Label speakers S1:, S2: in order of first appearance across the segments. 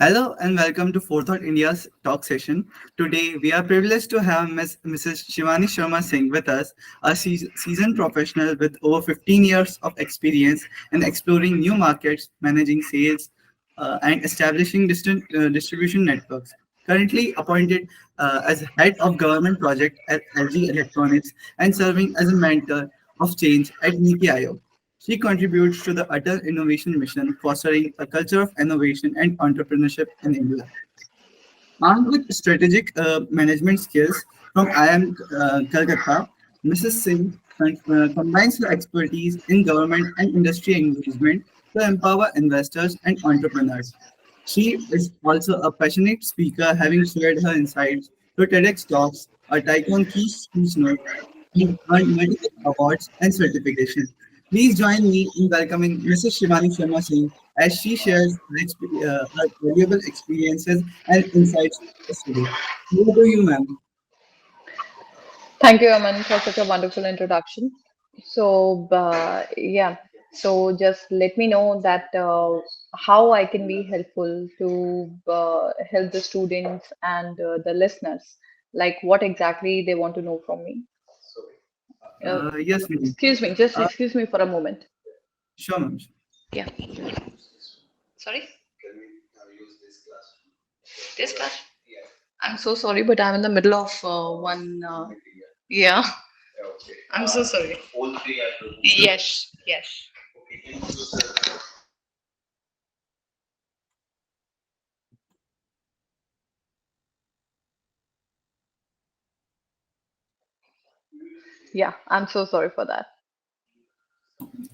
S1: Hello and welcome to Forethought India's talk session. Today, we are privileged to have Mrs. Shivani Sharma Singh with us, a seasoned professional with over 15 years of experience in exploring new markets, managing sales, and establishing distant distribution networks. Currently appointed as head of government project at LG Electronics and serving as a mentor of change at Niti Aayog. She contributes to the Atal Innovation Mission, fostering a culture of innovation and entrepreneurship in India. Armed with strategic management skills from IIM Calcutta, Mrs. Singh combines her expertise in government and industry engagement to empower investors and entrepreneurs. She is also a passionate speaker, having shared her insights to TEDx Talks, a Tycoon Key Speech Note, and earned multiple awards and certifications. Please join me in welcoming Mrs. Shivani Sharma Singh as she shares her valuable experiences and insights with us today. Over to you, ma'am.
S2: Thank you, Aman, for such a wonderful introduction. Yeah, so just let me know that how I can be helpful to help the students and the listeners, like what exactly they want to know from me. Uh,
S1: Yes, ma'am.
S2: Excuse me, just
S1: Uh,
S2: excuse me for a moment.
S1: sure, ma'am.
S2: Yeah, sorry, this class. I'm so sorry, but I'm in the middle of one. Yeah, I'm so sorry. Yes, yes. Yeah, I'm so sorry for that.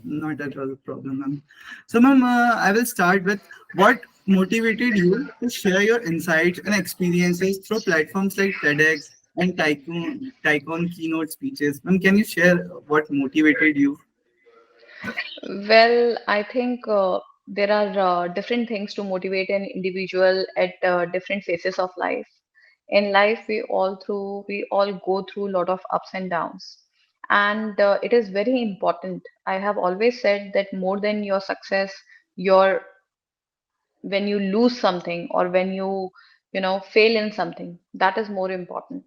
S1: Not at all a problem, ma'am. So, ma'am, I will start with what motivated you to share your insights and experiences through platforms like TEDx and Tycoon keynote speeches. Ma'am, can you share what motivated you?
S2: Well, I think there are different things to motivate an individual at different phases of life. In life, we all go through a lot of ups and downs, and it is very important. I have always said that more than your success, your when you lose something or when you fail in something, that is more important.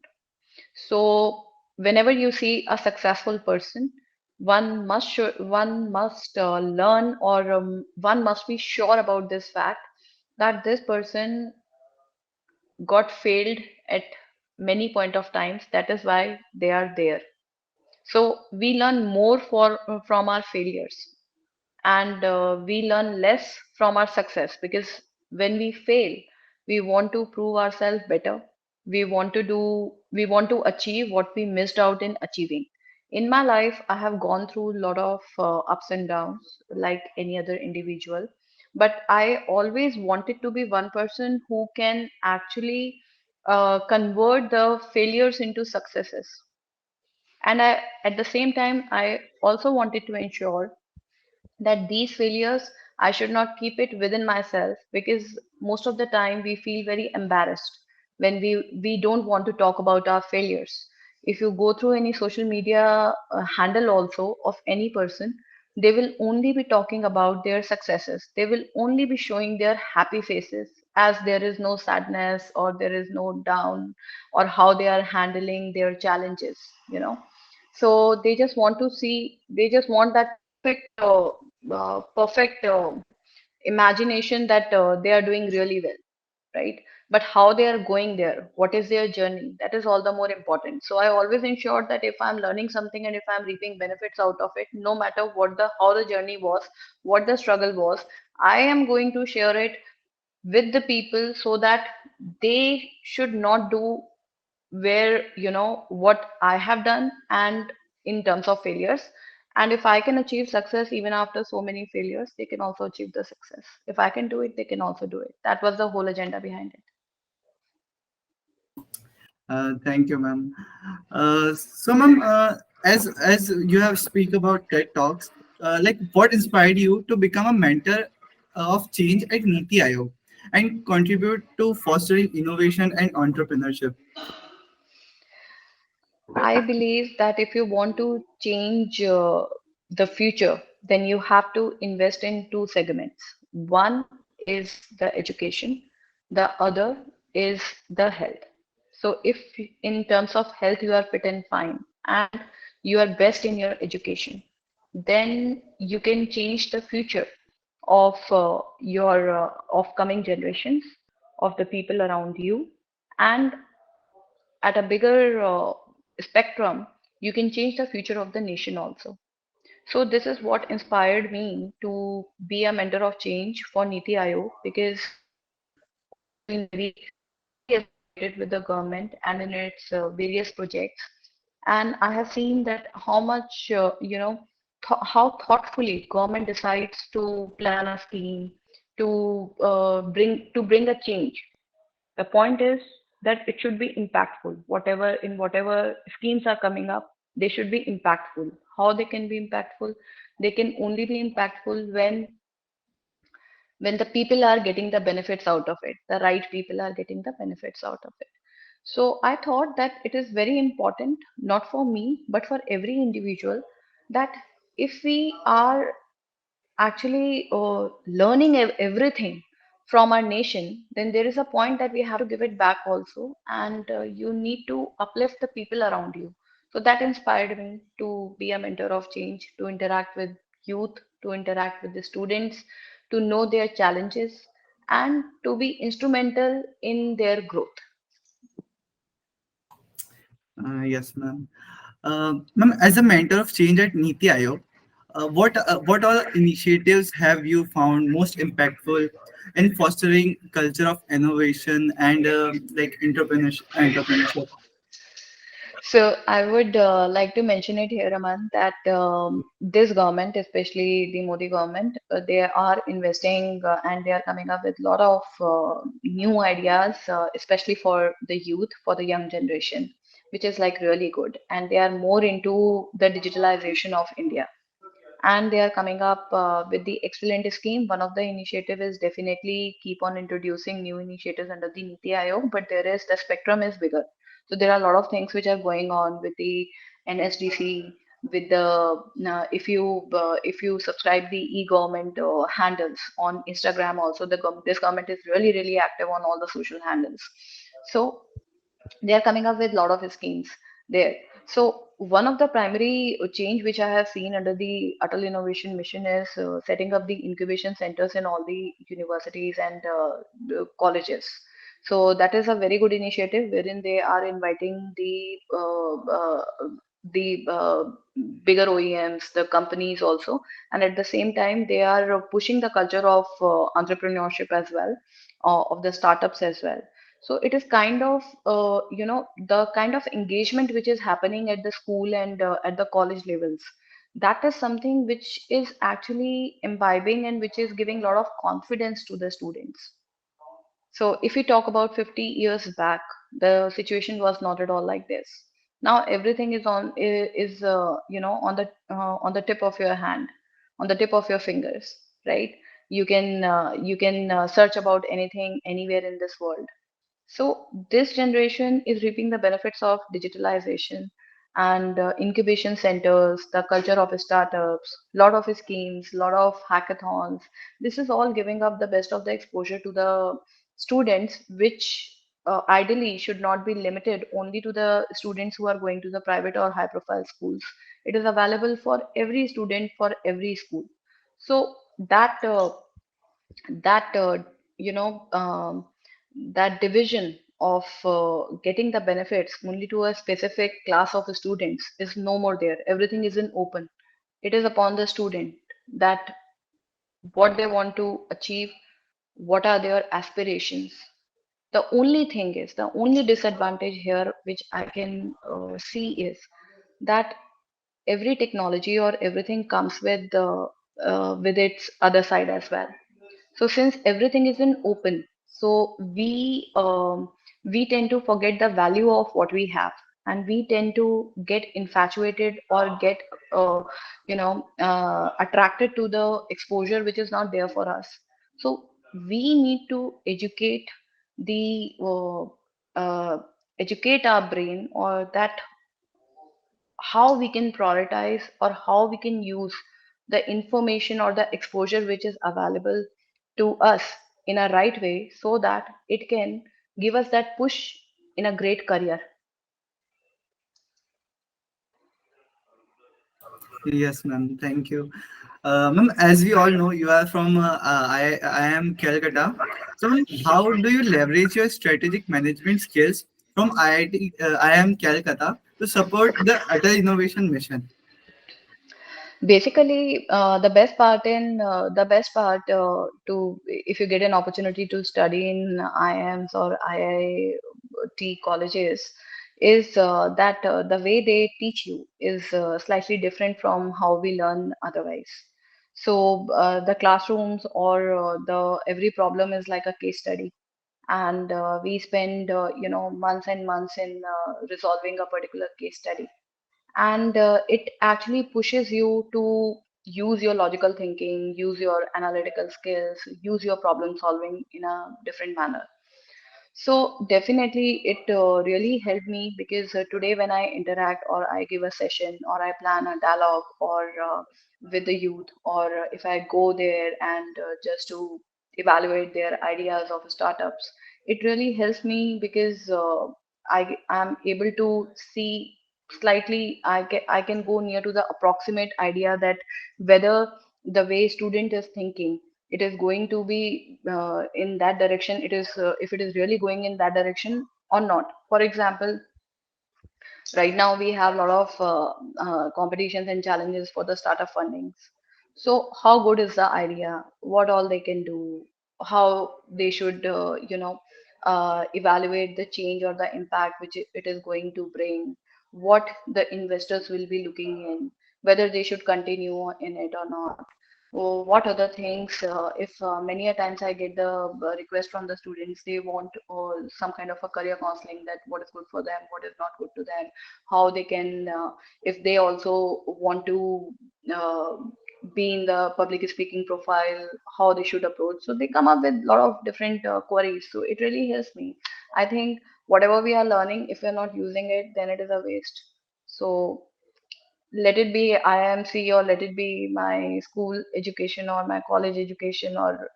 S2: So whenever you see a successful person, one must learn, or one must be sure about this fact that this person got failed at many point of times. That is why they are there. So we learn more from our failures, and we learn less from our success, because when we fail, we want to prove ourselves better. We want to achieve what we missed out in achieving. In my life, I have gone through a lot of ups and downs like any other individual, but I always wanted to be one person who can actually convert the failures into successes. And at the same time, I also wanted to ensure that these failures, I should not keep it within myself, because most of the time we feel very embarrassed when we don't want to talk about our failures. If you go through any social media handle also of any person, they will only be talking about their successes. They will only be showing their happy faces, as there is no sadness or there is no down, or how they are handling their challenges. So they just want that perfect imagination that they are doing really well, right? But how they are going there, what is their journey, that is all the more important. So I always ensure that if I'm learning something and if I'm reaping benefits out of it, no matter how the journey was, what the struggle was, I am going to share it with the people, so that they should not do where what I have done, and in terms of failures. And if I can achieve success even after so many failures, they can also achieve the success. If I can do it, they can also do it. That was the whole agenda behind it.
S1: Thank you, ma'am. So, ma'am, as you have speak about TED Talks, like what inspired you to become a mentor of change at Niti Aayog and contribute to fostering innovation and entrepreneurship?
S2: I believe that if you want to change the future, then you have to invest in two segments. One is the education, The other is the health. So if in terms of health you are fit and fine and you are best in your education, then you can change the future of your of coming generations, of the people around you, and at a bigger spectrum, you can change the future of the nation also. So this is what inspired me to be a mentor of change for Niti Aayog, because I have been very closely associated with the government and in its various projects, and I have seen that how much how thoughtfully government decides to plan a scheme to bring a change. The point is that it should be impactful. Whatever schemes are coming up, they should be impactful. How they can be impactful? They can only be impactful when the people are getting the benefits out of it. The right people are getting the benefits out of it. So I thought that it is very important, not for me, but for every individual, that if we are actually learning everything from our nation, then there is a point that we have to give it back also, and you need to uplift the people around you. So that inspired me to be a mentor of change, to interact with youth, to interact with the students, to know their challenges, and to be instrumental in their growth.
S1: Yes, ma'am. Ma'am, as a mentor of change at Niti Aayog, what all initiatives have you found most impactful in fostering culture of innovation and like entrepreneurship?
S2: So I would like to mention it here, Aman, that this government, especially the Modi government, they are investing and they are coming up with a lot of new ideas, especially for the youth, for the young generation, which is like really good. And they are more into the digitalization of India, and they are coming up with the excellent scheme. One of the initiative is definitely keep on introducing new initiatives under the Niti Aayog, but there is the spectrum is bigger. So there are a lot of things which are going on with the NSDC, with the if you subscribe the e-government handles on Instagram also, this government is really active on all the social handles. So they are coming up with a lot of schemes there. So one of the primary change which I have seen under the Atal Innovation Mission is setting up the incubation centers in all the universities and the colleges. So that is a very good initiative wherein they are inviting the bigger OEMs, the companies also, and at the same time they are pushing the culture of entrepreneurship as well, of the startups as well. So it is kind of the kind of engagement which is happening at the school and at the college levels. That is something which is actually imbibing and which is giving a lot of confidence to the students. So if we talk about 50 years back, the situation was not at all like this. Now everything is on the tip of your hand, on the tip of your fingers, right? You can search about anything anywhere in this world. So this generation is reaping the benefits of digitalization and incubation centers, the culture of startups, lot of schemes, lot of hackathons. This is all giving up the best of the exposure to the students, which ideally should not be limited only to the students who are going to the private or high profile schools. It is available for every student, for every school. So that you know that division of getting the benefits only to a specific class of students is no more there. Everything is in open. It is upon the student that what they want to achieve, what are their aspirations. The only thing is, the only disadvantage here which I can see is that every technology or everything comes with its other side as well. So since everything is in open, so we tend to forget the value of what we have, and we tend to get infatuated or get attracted to the exposure which is not there for us. So we need to the uh, uh, educate our brain, or that how we can prioritize or how we can use the information or the exposure which is available to us in a right way so that it can give us that push in a great career.
S1: Yes, ma'am. Thank you. Ma'am, as we all know, you are from I am Calcutta. So, ma'am, how do you leverage your strategic management skills from IIT I am Calcutta to support the Atal Innovation Mission?
S2: Basically, the best part to if you get an opportunity to study in IIMs or IIT colleges is that the way they teach you is slightly different from how we learn otherwise. So the classrooms or the every problem is like a case study, and we spend months and months in resolving a particular case study, and it actually pushes you to use your logical thinking, use your analytical skills, use your problem solving in a different manner. So definitely it really helped me because today when I interact or I give a session or I plan a dialogue or with the youth, or if I go there and just to evaluate their ideas of startups, it really helps me because I am able to see slightly, I can go near to the approximate idea that whether the way student is thinking, it is going to be in that direction, it is if it is really going in that direction or not. For example, right now we have a lot of competitions and challenges for the startup fundings. So how good is the idea, what all they can do, how they should evaluate the change or the impact which it is going to bring, what the investors will be looking in, whether they should continue in it or not. What other things, if many a times I get the request from the students, they want some kind of a career counseling, that what is good for them, what is not good to them, how they can, if they also want to uh, be in the public speaking profile, how they should approach. So they come up with a lot of different queries. So it really helps me. I think whatever we are learning, if we're not using it, then it is a waste. So let it be IMC, or let it be my school education or my college education, or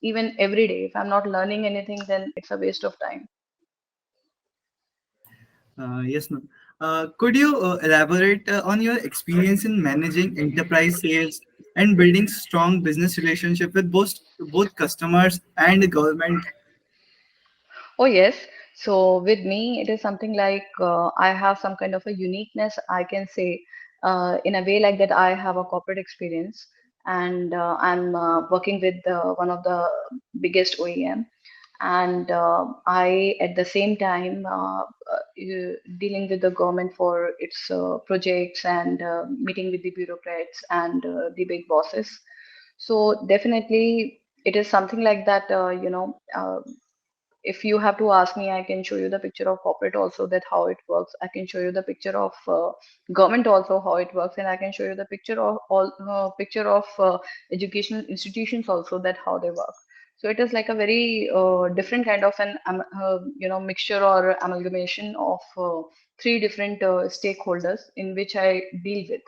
S2: even every day. If I'm not learning anything, then it's a waste of time.
S1: Yes, ma'am. Could you elaborate on your experience in managing enterprise sales and building strong business relationship with both customers and the government?
S2: Oh, yes. So with me, it is something like I have some kind of a uniqueness, I can say, in a way like that. I have a corporate experience, and I'm working with one of the biggest OEM, and I, at the same time, dealing with the government for its projects, and meeting with the bureaucrats and the big bosses. So definitely, it is something like that. If you have to ask me, I can show you the picture of corporate also, that how it works. I can show you the picture of government also, how it works, and I can show you the picture of all picture of educational institutions also, that how they work. So it is like a very different kind of an mixture or amalgamation of three different stakeholders in which I deal with.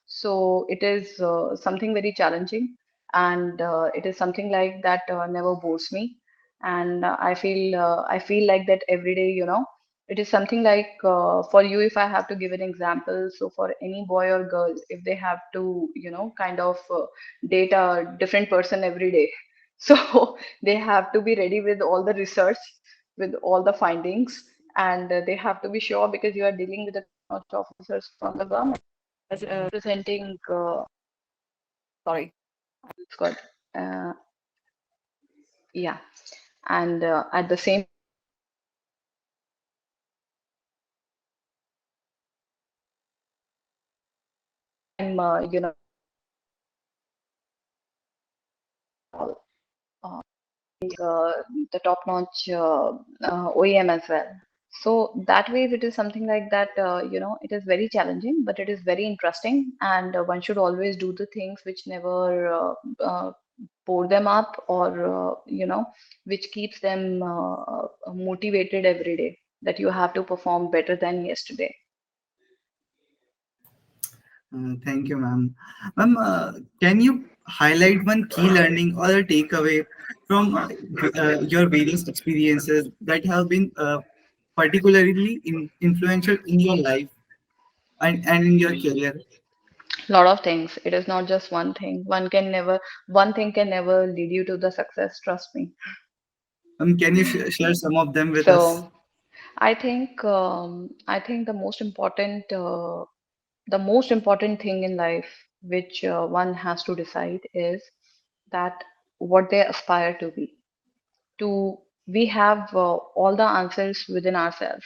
S2: So it is something very challenging, and it is something like that never bores me. And I feel like that every day, it is something like, for you, if I have to give an example, so for any boy or girl, if they have to kind of date a different person every day, so they have to be ready with all the research, with all the findings, and they have to be sure, because you are dealing with the top notch officers from the government, as representing sorry, it's called uh, yeah. And at the same time, uh, the top-notch OEM as well. So that way, it is something like that. It is very challenging, but it is very interesting, and one should always do the things which never pour them up, or which keeps them motivated every day. That you have to perform better than yesterday.
S1: Thank you, ma'am. Ma'am, can you highlight one key learning or a takeaway from your various experiences that have been particularly influential in your life and in your career.
S2: Lot of things. It is not just one thing. One thing can never lead you to the success, trust me.
S1: Can you share some of them with us?
S2: So I think the most important thing in life which one has to decide is that what they aspire to be. To We have all the answers within ourselves,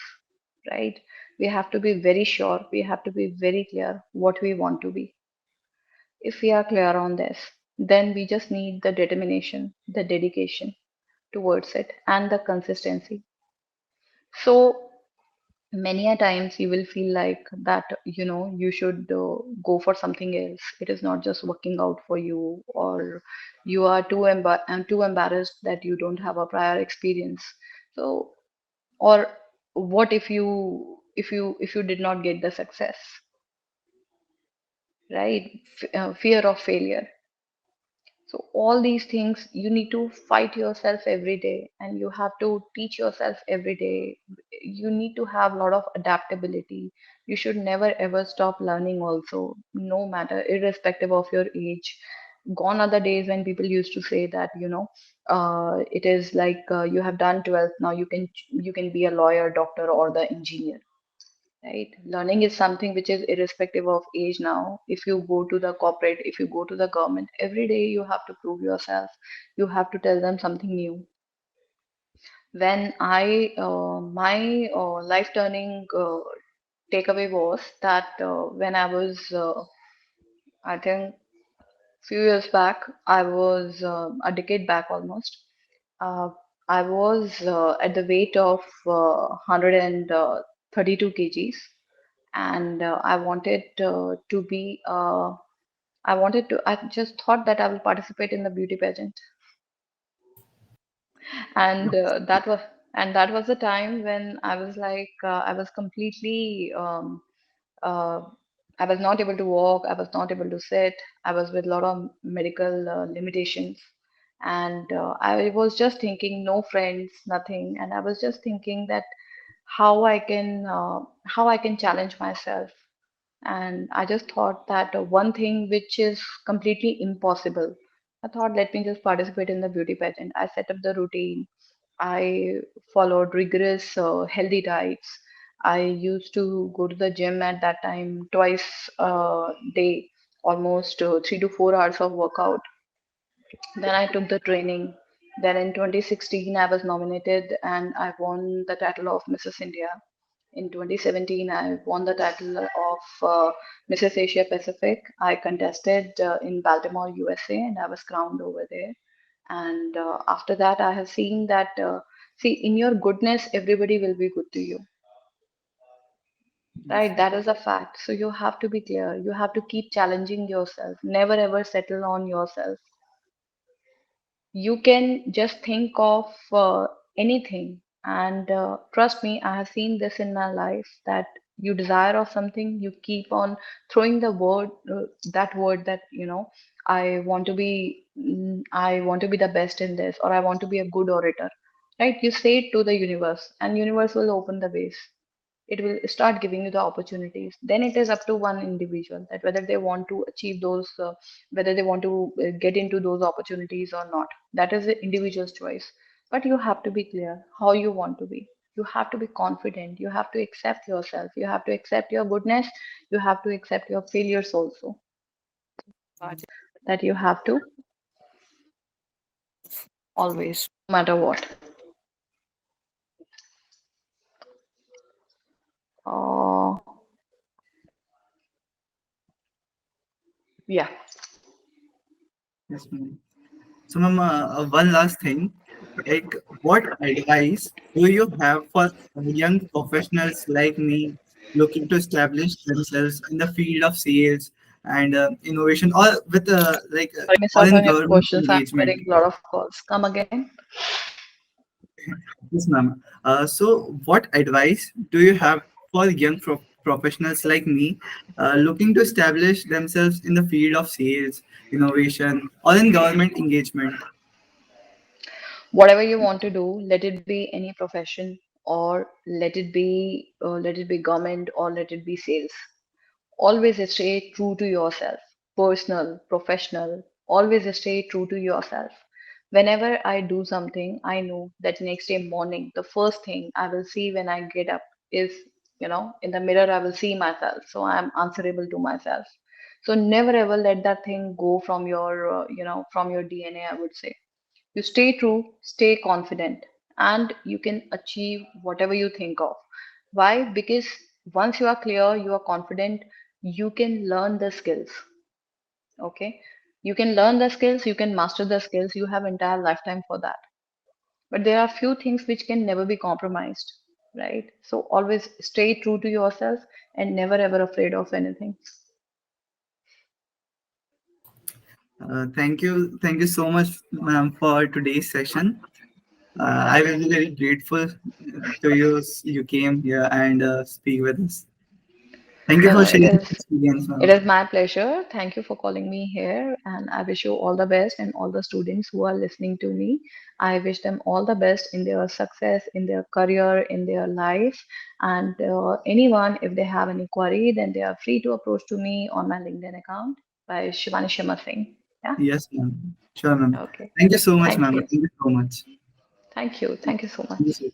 S2: right? We have to be very sure. We have to be very clear what we want to be. If we are clear on this, then we just need the determination, the dedication towards it, and the consistency. So many a times you will feel like that you should go for something else. It is not just working out for you, or you are too embarrassed that you don't have a prior experience. So, or what if you did not get the success, right? Fear of failure. So all these things you need to fight yourself every day, and you have to teach yourself every day. You need to have a lot of adaptability. You should never ever stop learning also, no matter, irrespective of your age. Gone are the days when people used to say that, it is like you have done 12th, now you can be a lawyer, doctor, or the engineer. Right? Learning is something which is irrespective of age now. If you go to the corporate, if you go to the government, every day you have to prove yourself. You have to tell them something new. My life turning takeaway was that when I was, I think, few years back, I was a decade back almost. Uh, I was at the weight of 132 kgs, and I just thought that I will participate in the beauty pageant. And that was the time when I was like, I was completely uh, I was not able to walk, I was not able to sit, I was with a lot of medical limitations. And I was just thinking, no friends, nothing. And I was just thinking that how I can challenge myself. And I just thought that one thing which is completely impossible, I thought, let me just participate in the beauty pageant. I set up the routine. I followed rigorous healthy diets. I used to go to the gym at that time twice a day, almost 3 to 4 hours of workout. Then I took the training. Then in 2016, I was nominated and I won the title of Mrs. India. In 2017, I won the title of Mrs. Asia Pacific. I contested in Baltimore, USA, and I was crowned over there. And after that, I have seen that, see, in your goodness, everybody will be good to you, right? That is a fact. So you have to be clear. You have to keep challenging yourself. Never ever settle on yourself. You can just think of anything, and trust me, I have seen this in my life, that you desire of something, you keep on throwing the word, that word, that I want to be the best in this, or I want to be a good orator, right? You say it to the universe, and universe will open the ways. It will start giving you the opportunities. Then it is up to one individual that whether they want to achieve those, whether they want to get into those opportunities or not. That is the individual's choice. But you have to be clear how you want to be. You have to be confident. You have to accept yourself. You have to accept your goodness. You have to accept your failures also. That you have to always, no matter what. Uh, yeah.
S1: Yes, ma'am. So, ma'am, one last thing, like, what advice do you have for young professionals like me looking to establish themselves in the field of sales and innovation, or with
S2: Sorry, miss
S1: or
S2: out
S1: in
S2: on your
S1: government
S2: questions. I'm
S1: engagement?
S2: getting a lot of calls. Come again.
S1: Yes, ma'am. So, what advice do you have for young professionals like me looking to establish themselves in the field of sales, innovation, or in government engagement?
S2: Whatever you want to do, let it be any profession, or let it be government, or let it be sales. Always stay true to yourself, personal, professional. Always stay true to yourself. Whenever I do something, I know that next day morning, the first thing I will see when I get up is, in the mirror, I will see myself. So I'm answerable to myself. So never ever let that thing go from from your DNA, I would say. You stay true, stay confident, and you can achieve whatever you think of. Why? Because once you are clear, you are confident, you can learn the skills. Okay? You can learn the skills, you can master the skills, you have entire lifetime for that. But there are few things which can never be compromised, right? So always stay true to yourself and never ever afraid of anything.
S1: Thank you so much, ma'am, for today's session. I will be very grateful to you. You came here and speak with us. Thank you
S2: No,
S1: for
S2: no,
S1: sharing your experience,
S2: it
S1: ma'am.
S2: is my pleasure. Thank you for calling me here, and I wish you all the best, and all the students who are listening to me. I wish them all the best in their success, in their career, in their life. And anyone, if they have any query, then they are free to approach to me on my LinkedIn account by Shivani Sharma Singh. Yeah.
S1: Yes, ma'am. Sure, ma'am.
S2: Okay.
S1: Thank you so much,
S2: Thank
S1: ma'am.
S2: you.
S1: Thank you so much.
S2: Thank you. Thank you so
S1: Thank you
S2: much.
S1: so